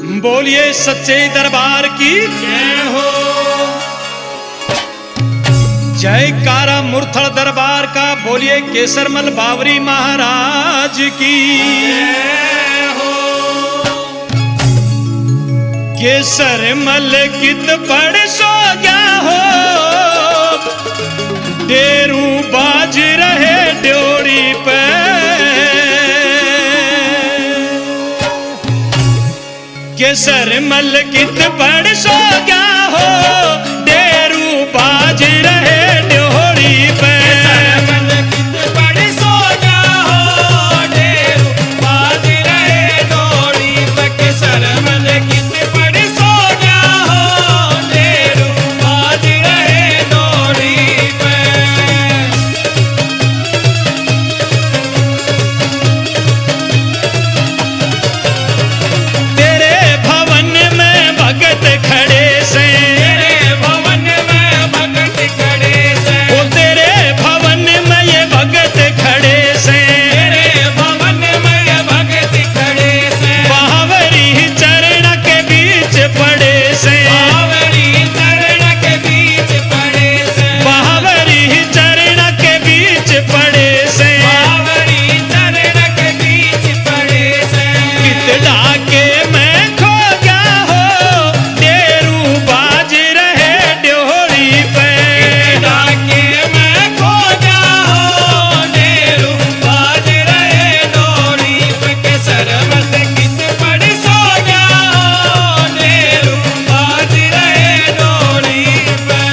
बोलिए सच्चे दरबार की जय हो। जयकारा मुरथल दरबार का बोलिए केसरमल बावरी महाराज की जय हो। केसरमल कित पड़ सो गया हो, डेरू बाज रहे ड्योड़ी पे। केसरमल कित पड़ सो गया हो, डेरू बाज रहे ड्योड़ी पे। केसरमल कित पड़ सो गया हो, डेरू बाज रहे ड्योड़ी पे। केसरमल कित पड़ सो गया हो, डेरू बाज रहे ड्योड़ी पे। तेरे भवन में भगत खड़े से, तेरे भवन में भगत खड़े से। ओ तेरे भवन में ये भगत खड़े से। तेरे भवन में ये भगत खड़े से। बावरी चरण के बीच पड़े से, बावरी चरण के बीच पड़े से। बावरी चरण के बीच पड़े से। बावरी चरण के बीच पड़े से। कित डाके मैं खो गया हो, डेरू बाज रहे ड्योरी पे। डाके मैं खो गया हो, डेरू बाज रहे ड्योरी पे। केसरमल कित पड़ सो गया हो, डेरू बाज रहे ड्योरी पे।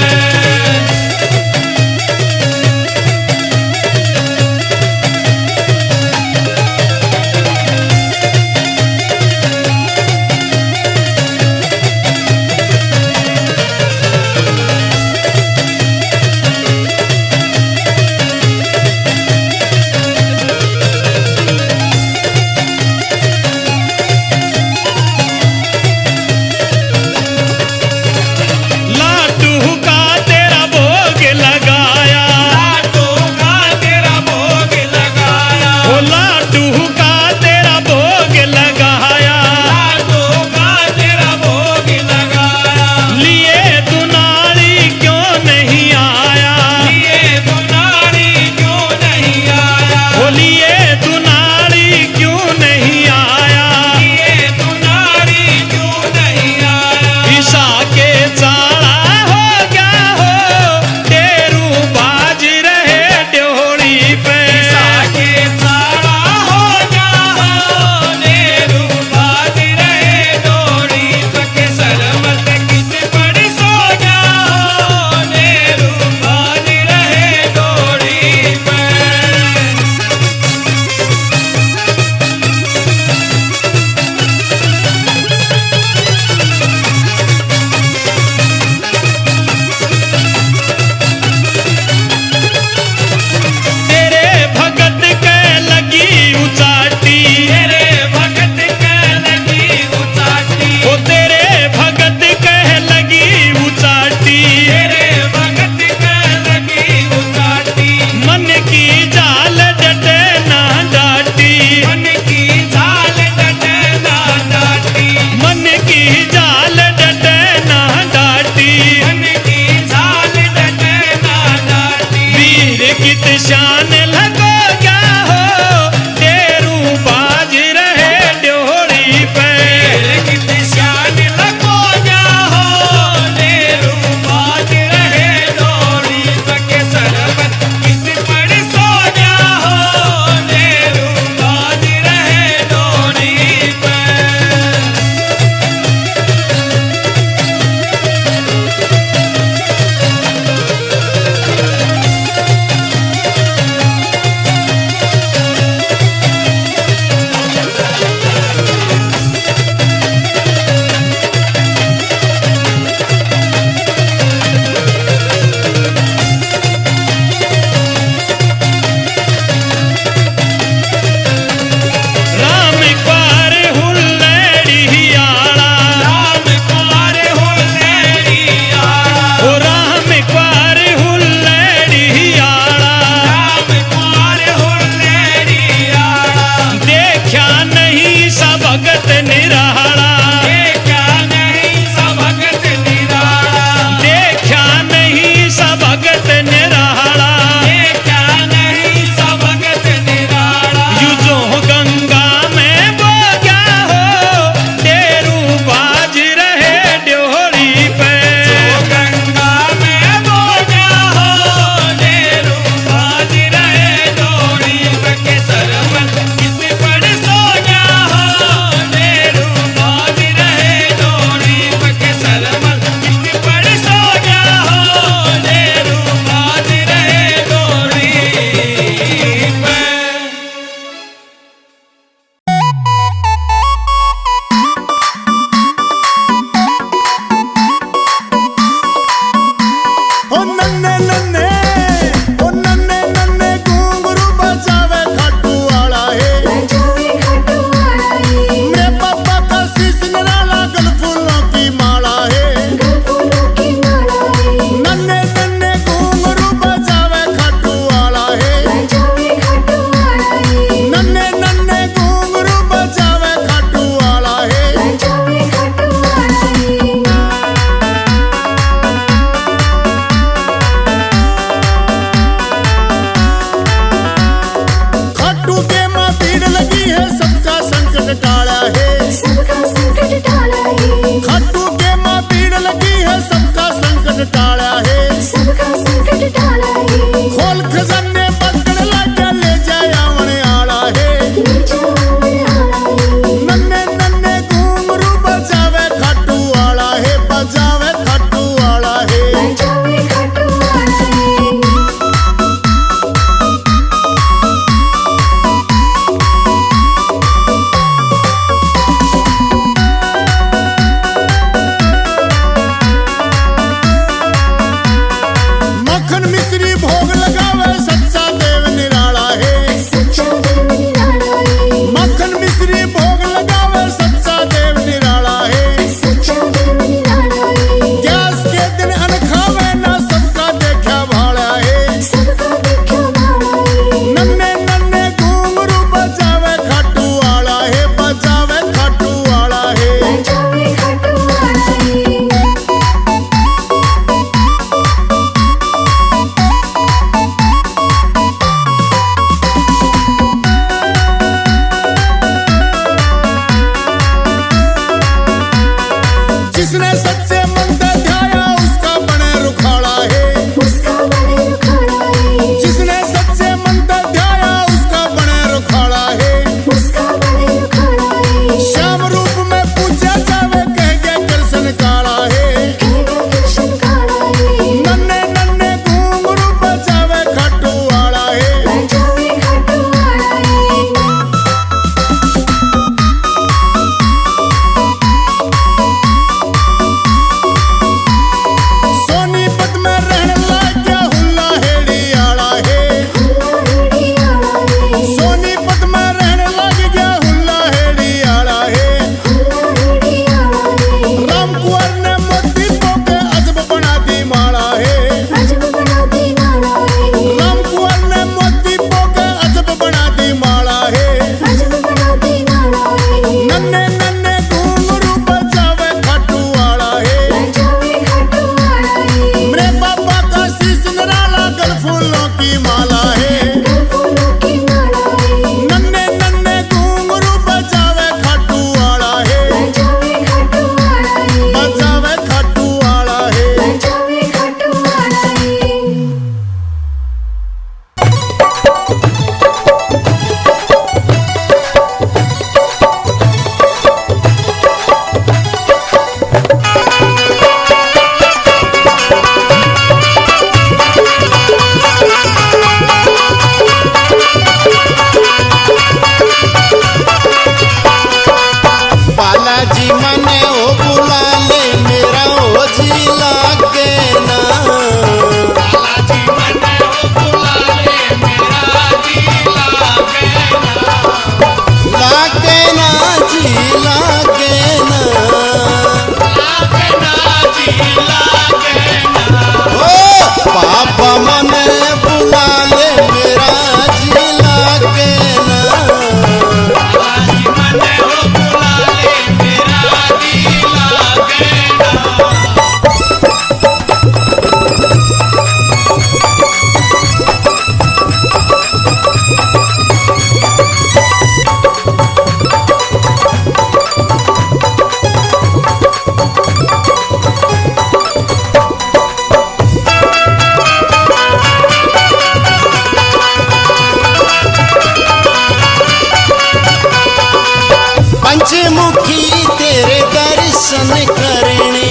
पंचमुखी तेरे दर्शन करने,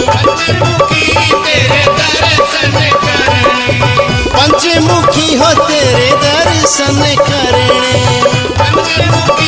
पंचमुखी तेरे दर्शन करने, पंचमुखी हो तेरे दर्शन करने, पंचमुखी